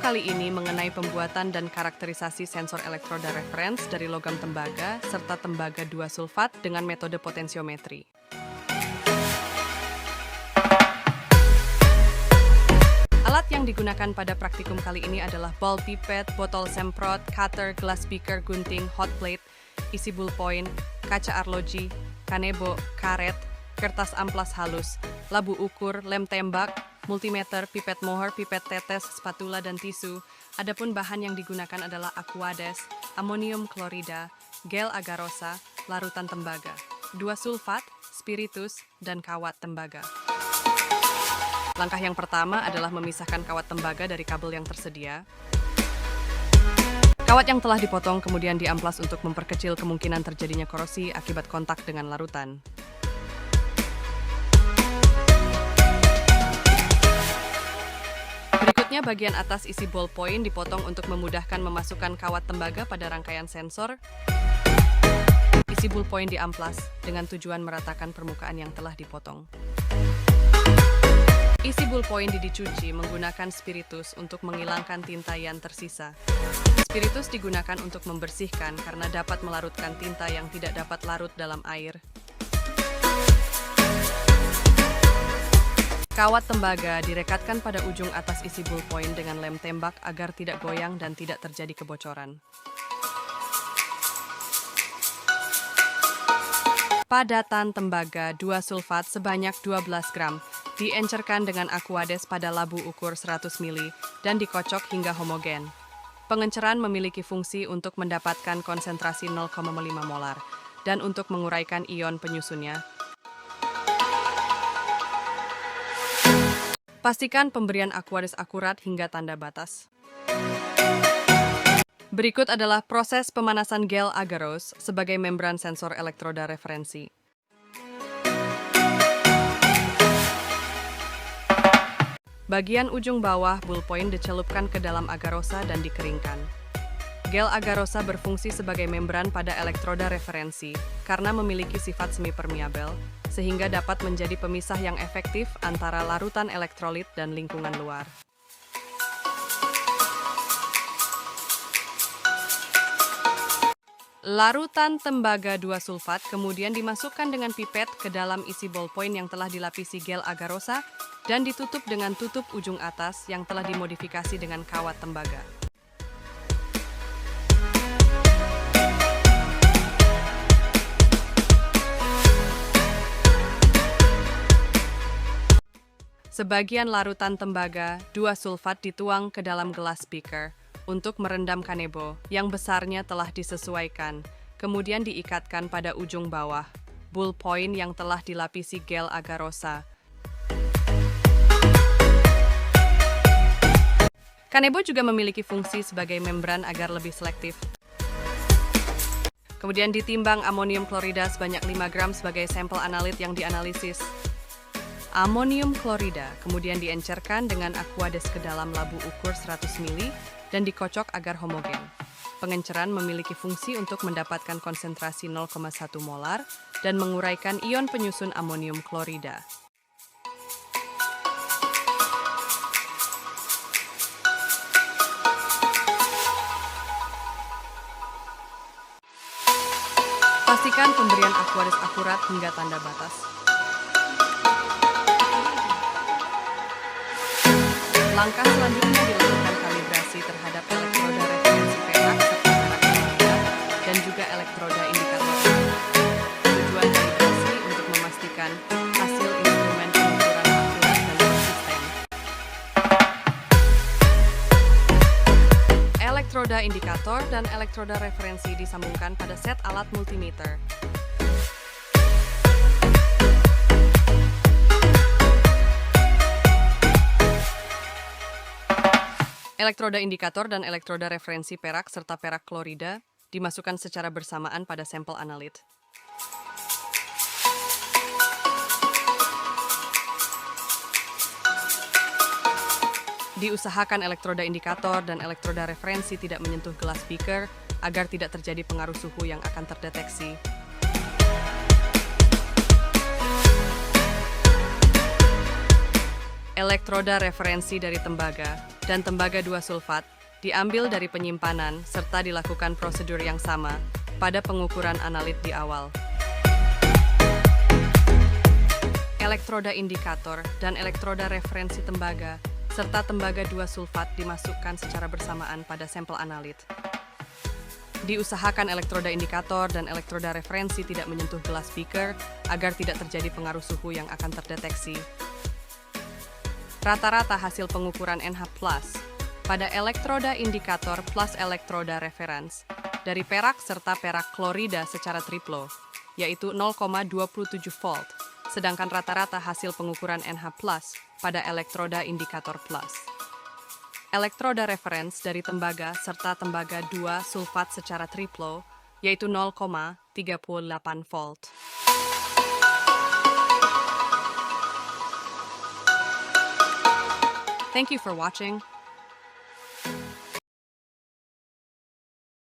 kali ini mengenai pembuatan dan karakterisasi sensor elektroda reference dari logam tembaga serta tembaga 2-sulfat dengan metode potensiometri. Alat yang digunakan pada praktikum kali ini adalah ball pipet, botol semprot, cutter, glass beaker, gunting, hot plate, isi ballpoint, kaca arloji, kanebo, karet, kertas amplas halus, labu ukur, lem tembak, multimeter, pipet moher, pipet tetes, spatula, dan tisu. Adapun bahan yang digunakan adalah aquades, amonium klorida, gel agarosa, larutan tembaga, 2-sulfat, spiritus, dan kawat tembaga. Langkah yang pertama adalah memisahkan kawat tembaga dari kabel yang tersedia. Kawat yang telah dipotong kemudian diamplas untuk memperkecil kemungkinan terjadinya korosi akibat kontak dengan larutan. Berikutnya bagian atas isi ballpoint dipotong untuk memudahkan memasukkan kawat tembaga pada rangkaian sensor. Isi ballpoint diamplas dengan tujuan meratakan permukaan yang telah dipotong. Isi ballpoint dicuci menggunakan spiritus untuk menghilangkan tinta yang tersisa. Spiritus digunakan untuk membersihkan karena dapat melarutkan tinta yang tidak dapat larut dalam air. Kawat tembaga direkatkan pada ujung atas isi ballpoint dengan lem tembak agar tidak goyang dan tidak terjadi kebocoran. Padatan tembaga 2-sulfat sebanyak 12 gram diencerkan dengan aquades pada labu ukur 100 ml dan dikocok hingga homogen. Pengenceran memiliki fungsi untuk mendapatkan konsentrasi 0,5 molar dan untuk menguraikan ion penyusunnya. Pastikan pemberian aquades akurat hingga tanda batas. Berikut adalah proses pemanasan gel agarose sebagai membran sensor elektroda referensi. Bagian ujung bawah ballpoint dicelupkan ke dalam agarosa dan dikeringkan. Gel agarosa berfungsi sebagai membran pada elektroda referensi karena memiliki sifat semi-permeabel, sehingga dapat menjadi pemisah yang efektif antara larutan elektrolit dan lingkungan luar. Larutan tembaga 2-sulfat kemudian dimasukkan dengan pipet ke dalam isi ballpoint yang telah dilapisi gel agarosa dan ditutup dengan tutup ujung atas yang telah dimodifikasi dengan kawat tembaga. Sebagian larutan tembaga 2-sulfat dituang ke dalam gelas beaker untuk merendam kanebo yang besarnya telah disesuaikan, kemudian diikatkan pada ujung bawah ballpoint yang telah dilapisi gel agarosa. Kanebo juga memiliki fungsi sebagai membran agar lebih selektif. Kemudian ditimbang amonium klorida sebanyak 5 gram sebagai sampel analit yang dianalisis. Amonium klorida kemudian diencerkan dengan aquades ke dalam labu ukur 100 ml dan dikocok agar homogen. Pengenceran memiliki fungsi untuk mendapatkan konsentrasi 0,1 molar dan menguraikan ion penyusun amonium klorida. Pastikan pemberian aquades akurat hingga tanda batas. Langkah selanjutnya dilakukan kalibrasi terhadap elektroda referensi perak serta perak tembaga dan juga elektroda indikator. Tujuan kalibrasi untuk memastikan hasil instrumen pengukuran akurat dan konsisten. Elektroda indikator dan elektroda referensi disambungkan pada set alat multimeter. Elektroda indikator dan elektroda referensi perak serta perak klorida dimasukkan secara bersamaan pada sampel analit. Diusahakan elektroda indikator dan elektroda referensi tidak menyentuh gelas beaker agar tidak terjadi pengaruh suhu yang akan terdeteksi. Elektroda referensi dari tembaga dan tembaga 2 sulfat diambil dari penyimpanan serta dilakukan prosedur yang sama pada pengukuran analit di awal. Elektroda indikator dan elektroda referensi tembaga serta tembaga 2 sulfat dimasukkan secara bersamaan pada sampel analit. Diusahakan elektroda indikator dan elektroda referensi tidak menyentuh gelas beaker agar tidak terjadi pengaruh suhu yang akan terdeteksi. Rata-rata hasil pengukuran NH+ pada elektroda indikator plus elektroda referens dari perak serta perak klorida secara triplo, yaitu 0,27 volt, sedangkan rata-rata hasil pengukuran NH+ pada elektroda indikator plus. Elektroda referens dari tembaga serta tembaga 2 sulfat secara triplo, yaitu 0,38 volt. Thank you for watching.